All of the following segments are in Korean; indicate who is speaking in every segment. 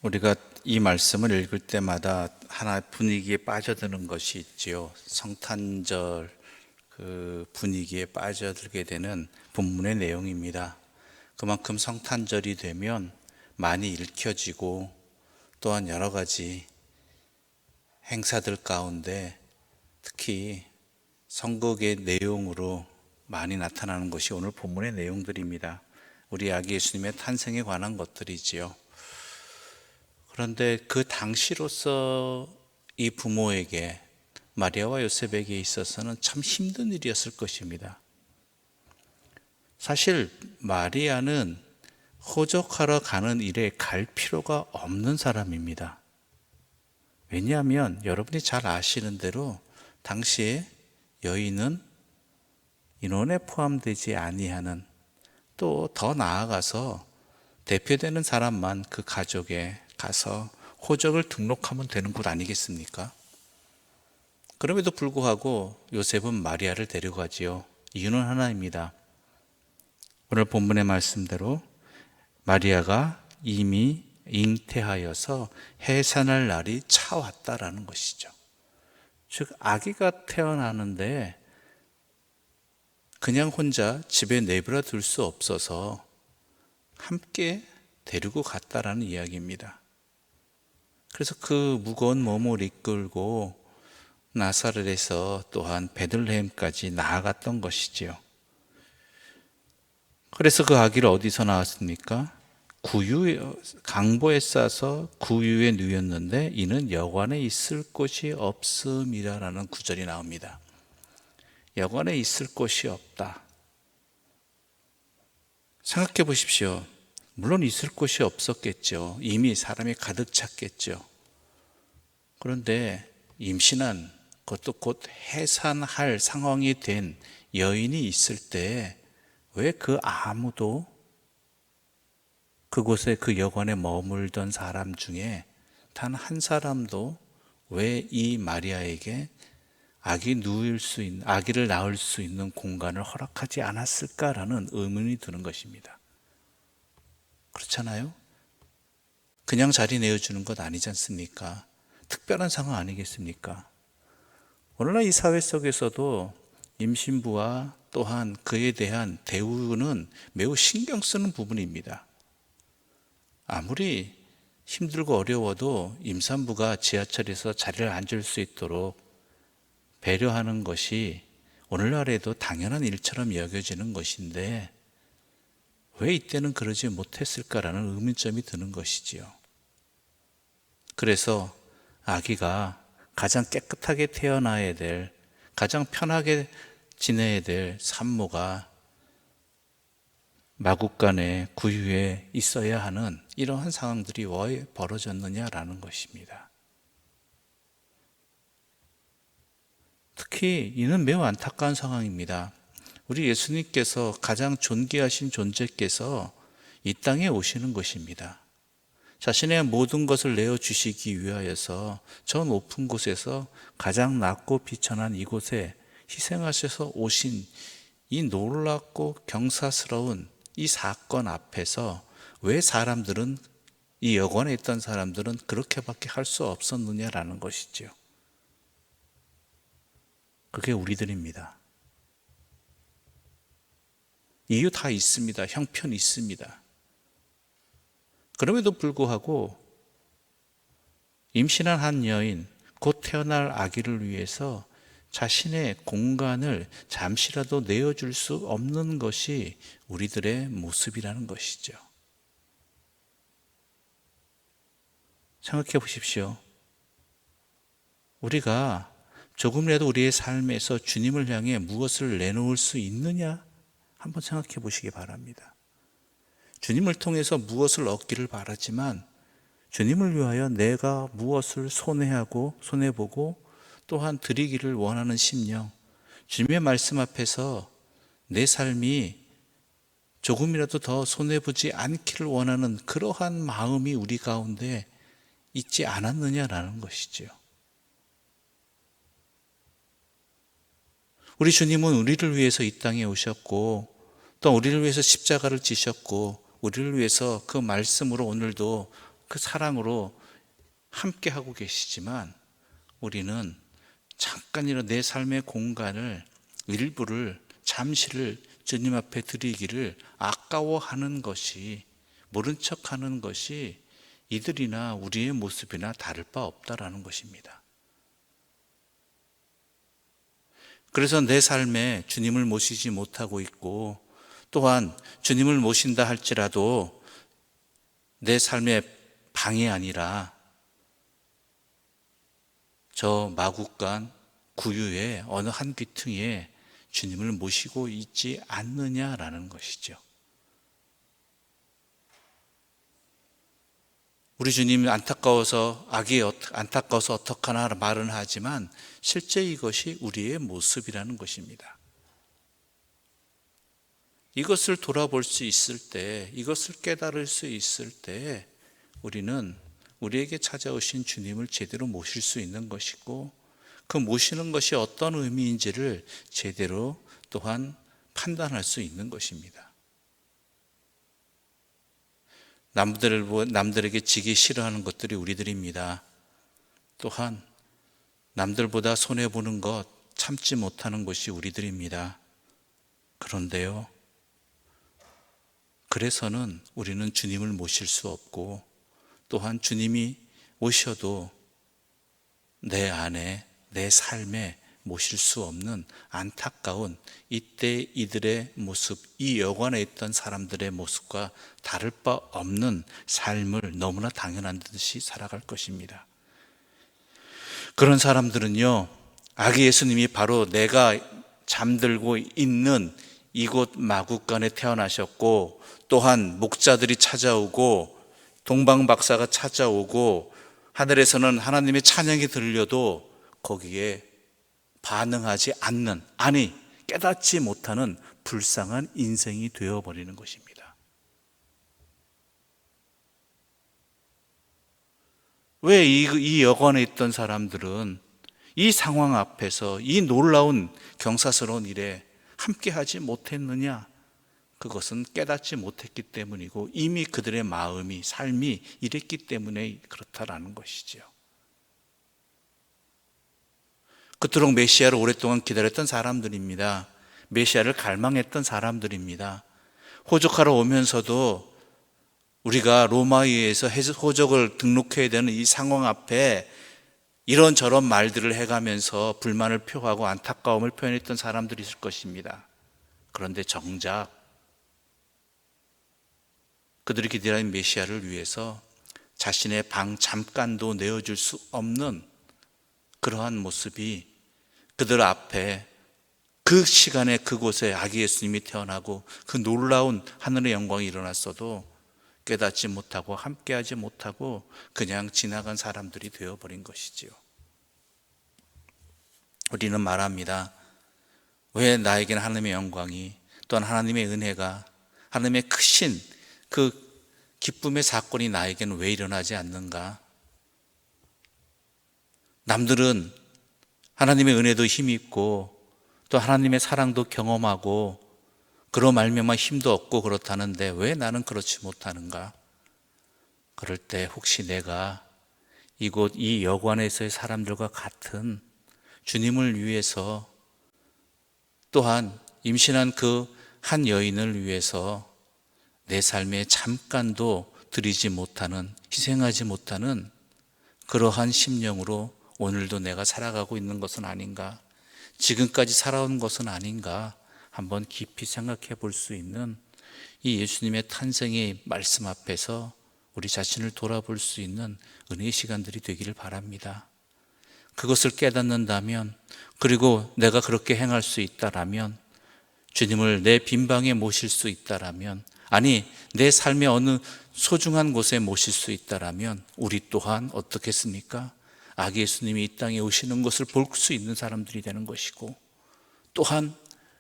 Speaker 1: 우리가 이 말씀을 읽을 때마다 하나 분위기에 빠져드는 것이 있지요. 성탄절 그 분위기에 빠져들게 되는 본문의 내용입니다. 그만큼 성탄절이 되면 많이 읽혀지고 또한 여러 가지 행사들 가운데 특히 선곡의 내용으로 많이 나타나는 것이 오늘 본문의 내용들입니다. 우리 아기 예수님의 탄생에 관한 것들이지요. 그런데 그 당시로서 이 부모에게, 마리아와 요셉에게 있어서는 참 힘든 일이었을 것입니다. 사실 마리아는 호적하러 가는 일에 갈 필요가 없는 사람입니다. 왜냐하면 여러분이 잘 아시는 대로 당시에 여인은 인원에 포함되지 아니하는, 또 더 나아가서 대표되는 사람만 그 가족에 가서 호적을 등록하면 되는 곳 아니겠습니까? 그럼에도 불구하고 요셉은 마리아를 데려가지요. 이유는 하나입니다. 오늘 본문의 말씀대로 마리아가 이미 잉태하여서 해산할 날이 차왔다라는 것이죠. 즉 아기가 태어나는데 그냥 혼자 집에 내버려 둘 수 없어서 함께 데리고 갔다라는 이야기입니다. 그래서 그 무거운 몸을 이끌고 나사렛에서 또한 베들레헴까지 나아갔던 것이지요. 그래서 그 아기를 어디서 낳았습니까? 강보에 싸서 구유에 누였는데 이는 여관에 있을 곳이 없음이라는 구절이 나옵니다. 여관에 있을 곳이 없다. 생각해 보십시오. 물론 있을 곳이 없었겠죠. 이미 사람이 가득 찼겠죠. 그런데 임신한, 그것도 곧 해산할 상황이 된 여인이 있을 때 왜 그 아무도 그곳에 그 여관에 머물던 사람 중에 단 한 사람도 왜 이 마리아에게 아기를 낳을 수 있는 공간을 허락하지 않았을까라는 의문이 드는 것입니다. 그렇잖아요? 그냥 자리 내어주는 것 아니지 않습니까? 특별한 상황 아니겠습니까? 오늘날 이 사회 속에서도 임신부와 또한 그에 대한 대우는 매우 신경 쓰는 부분입니다. 아무리 힘들고 어려워도 임산부가 지하철에서 자리를 앉을 수 있도록 배려하는 것이 오늘날에도 당연한 일처럼 여겨지는 것인데 왜 이때는 그러지 못했을까라는 의문점이 드는 것이지요. 그래서 아기가 가장 깨끗하게 태어나야 될, 가장 편하게 지내야 될 산모가 마국간의 구유에 있어야 하는 이러한 상황들이 왜 벌어졌느냐라는 것입니다. 특히 이는 매우 안타까운 상황입니다. 우리 예수님께서 가장 존귀하신 존재께서 이 땅에 오시는 것입니다. 자신의 모든 것을 내어주시기 위하여서 저 높은 곳에서 가장 낮고 비천한 이곳에 희생하셔서 오신 이 놀랍고 경사스러운 이 사건 앞에서 왜 사람들은, 이 여관에 있던 사람들은 그렇게밖에 할 수 없었느냐라는 것이죠. 그게 우리들입니다. 이유 다 있습니다. 형편 있습니다. 그럼에도 불구하고 임신한 한 여인, 곧 태어날 아기를 위해서 자신의 공간을 잠시라도 내어줄 수 없는 것이 우리들의 모습이라는 것이죠. 생각해 보십시오. 우리가 조금이라도 우리의 삶에서 주님을 향해 무엇을 내놓을 수 있느냐? 한번 생각해 보시기 바랍니다. 주님을 통해서 무엇을 얻기를 바라지만 주님을 위하여 내가 무엇을 손해보고 또한 드리기를 원하는 심령, 주님의 말씀 앞에서 내 삶이 조금이라도 더 손해보지 않기를 원하는 그러한 마음이 우리 가운데 있지 않았느냐라는 것이죠. 우리 주님은 우리를 위해서 이 땅에 오셨고 또 우리를 위해서 십자가를 지셨고 우리를 위해서 그 말씀으로 오늘도 그 사랑으로 함께 하고 계시지만 우리는 잠깐이라도 내 삶의 공간을, 일부를, 잠시를 주님 앞에 드리기를 아까워하는 것이, 모른 척하는 것이 이들이나 우리의 모습이나 다를 바 없다라는 것입니다. 그래서 내 삶에 주님을 모시지 못하고 있고, 또한 주님을 모신다 할지라도 내 삶의 방이 아니라 저 마구간 구유의 어느 한 귀퉁이에 주님을 모시고 있지 않느냐라는 것이죠. 우리 주님 안타까워서 어떡하나 말은 하지만 실제 이것이 우리의 모습이라는 것입니다. 이것을 돌아볼 수 있을 때, 이것을 깨달을 수 있을 때 우리는 우리에게 찾아오신 주님을 제대로 모실 수 있는 것이고, 그 모시는 것이 어떤 의미인지를 제대로 또한 판단할 수 있는 것입니다. 남들에게 지기 싫어하는 것들이 우리들입니다. 또한 남들보다 손해보는 것 참지 못하는 것이 우리들입니다. 그런데요, 그래서는 우리는 주님을 모실 수 없고, 또한 주님이 오셔도 내 안에, 내 삶에 모실 수 없는 안타까운 이때 이들의 모습, 이 여관에 있던 사람들의 모습과 다를 바 없는 삶을 너무나 당연한 듯이 살아갈 것입니다. 그런 사람들은요, 아기 예수님이 바로 내가 잠들고 있는 이곳 마구간에 태어나셨고, 또한 목자들이 찾아오고 동방박사가 찾아오고 하늘에서는 하나님의 찬양이 들려도 거기에 반응하지 않는, 아니 깨닫지 못하는 불쌍한 인생이 되어버리는 것입니다. 왜 이 여관에 있던 사람들은 이 상황 앞에서 이 놀라운 경사스러운 일에 함께하지 못했느냐? 그것은 깨닫지 못했기 때문이고 이미 그들의 마음이, 삶이 이랬기 때문에 그렇다라는 것이죠. 그토록 메시아를 오랫동안 기다렸던 사람들입니다. 메시아를 갈망했던 사람들입니다. 호적하러 오면서도 우리가 로마에 의해서 호적을 등록해야 되는 이 상황 앞에 이런저런 말들을 해가면서 불만을 표하고 안타까움을 표현했던 사람들이 있을 것입니다. 그런데 정작 그들이 기다린 메시아를 위해서 자신의 방 잠깐도 내어줄 수 없는 그러한 모습이 그들 앞에, 그 시간에 그곳에 아기 예수님이 태어나고 그 놀라운 하늘의 영광이 일어났어도 깨닫지 못하고 함께하지 못하고 그냥 지나간 사람들이 되어버린 것이지요. 우리는 말합니다. 왜 나에게는 하나님의 영광이, 또한 하나님의 은혜가, 하나님의 크신 그 기쁨의 사건이 나에게는 왜 일어나지 않는가? 남들은 하나님의 은혜도 힘있고 또 하나님의 사랑도 경험하고 그로 말미암아 힘도 얻고 그렇다는데 왜 나는 그렇지 못하는가? 그럴 때 혹시 내가 이곳 이 여관에서의 사람들과 같은 주님을 위해서, 또한 임신한 그 한 여인을 위해서 내 삶에 잠깐도 드리지 못하는, 희생하지 못하는 그러한 심령으로 오늘도 내가 살아가고 있는 것은 아닌가, 지금까지 살아온 것은 아닌가 한번 깊이 생각해 볼 수 있는 이 예수님의 탄생의 말씀 앞에서 우리 자신을 돌아볼 수 있는 은혜의 시간들이 되기를 바랍니다. 그것을 깨닫는다면, 그리고 내가 그렇게 행할 수 있다라면, 주님을 내 빈방에 모실 수 있다라면, 아니 내 삶의 어느 소중한 곳에 모실 수 있다라면 우리 또한 어떻겠습니까? 아기 예수님이 이 땅에 오시는 것을 볼 수 있는 사람들이 되는 것이고, 또한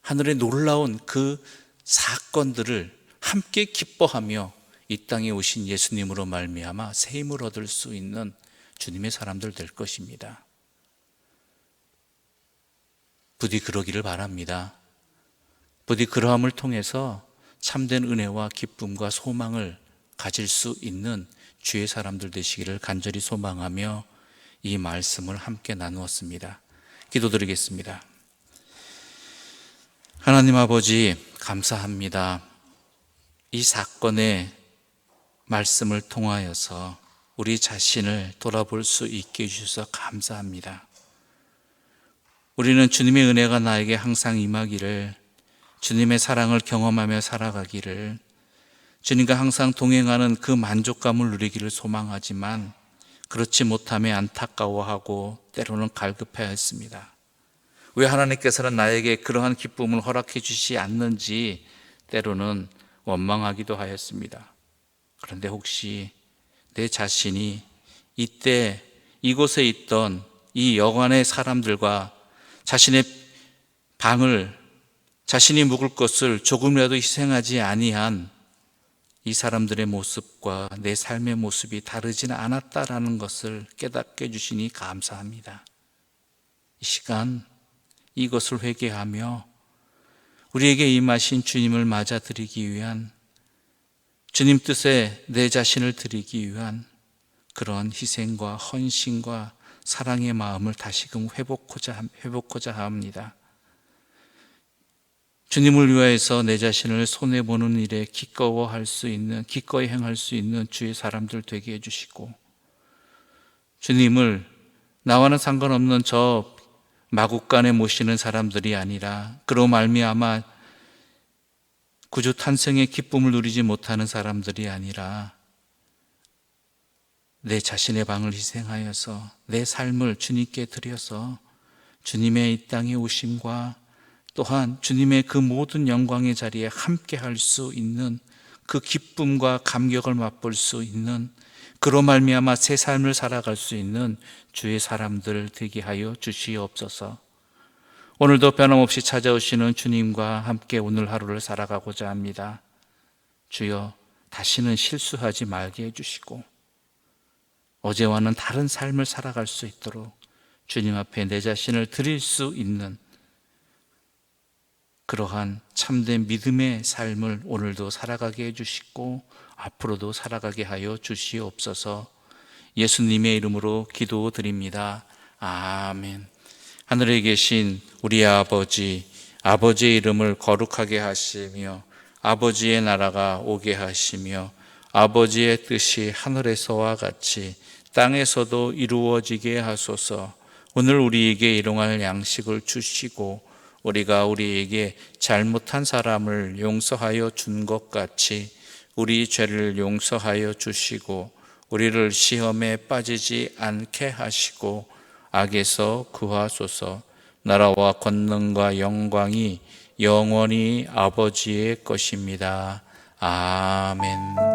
Speaker 1: 하늘의 놀라운 그 사건들을 함께 기뻐하며 이 땅에 오신 예수님으로 말미암아 새 힘을 얻을 수 있는 주님의 사람들 될 것입니다. 부디 그러기를 바랍니다. 부디 그러함을 통해서 참된 은혜와 기쁨과 소망을 가질 수 있는 주의 사람들 되시기를 간절히 소망하며 이 말씀을 함께 나누었습니다. 기도드리겠습니다. 하나님 아버지, 감사합니다. 이 사건의 말씀을 통하여서 우리 자신을 돌아볼 수 있게 해주셔서 감사합니다. 우리는 주님의 은혜가 나에게 항상 임하기를, 주님의 사랑을 경험하며 살아가기를, 주님과 항상 동행하는 그 만족감을 누리기를 소망하지만 그렇지 못함에 안타까워하고 때로는 갈급해했습니다. 왜 하나님께서는 나에게 그러한 기쁨을 허락해 주시지 않는지 때로는 원망하기도 하였습니다. 그런데 혹시 내 자신이 이때 이곳에 있던 이 여관의 사람들과 자신의 방을, 자신이 묵을 것을 조금이라도 희생하지 아니한 이 사람들의 모습과 내 삶의 모습이 다르지는 않았다라는 것을 깨닫게 해주시니 감사합니다. 이 시간 이것을 회개하며 우리에게 임하신 주님을 맞아드리기 위한, 주님 뜻에 내 자신을 드리기 위한 그런 희생과 헌신과 사랑의 마음을 다시금 회복하고자 합니다. 주님을 위하여서 내 자신을 손해보는 일에 기꺼이 행할 수 있는 주의 사람들 되게 해주시고, 주님을 나와는 상관없는 저 마국간에 모시는 사람들이 아니라 그로 말미암아 구주 탄생의 기쁨을 누리지 못하는 사람들이 아니라 내 자신의 방을 희생하여서 내 삶을 주님께 드려서 주님의 이 땅에 오심과 또한 주님의 그 모든 영광의 자리에 함께 할 수 있는 그 기쁨과 감격을 맛볼 수 있는, 그로 말미암아 새 삶을 살아갈 수 있는 주의 사람들 되게 하여 주시옵소서. 오늘도 변함없이 찾아오시는 주님과 함께 오늘 하루를 살아가고자 합니다. 주여, 다시는 실수하지 말게 해주시고 어제와는 다른 삶을 살아갈 수 있도록 주님 앞에 내 자신을 드릴 수 있는 그러한 참된 믿음의 삶을 오늘도 살아가게 해주시고 앞으로도 살아가게 하여 주시옵소서. 예수님의 이름으로 기도드립니다. 아멘. 하늘에 계신 우리 아버지, 아버지의 이름을 거룩하게 하시며 아버지의 나라가 오게 하시며 아버지의 뜻이 하늘에서와 같이 땅에서도 이루어지게 하소서. 오늘 우리에게 일용할 양식을 주시고 우리가 우리에게 잘못한 사람을 용서하여 준 것 같이 우리 죄를 용서하여 주시고 우리를 시험에 빠지지 않게 하시고 악에서 구하소서. 나라와 권능과 영광이 영원히 아버지의 것입니다. 아멘.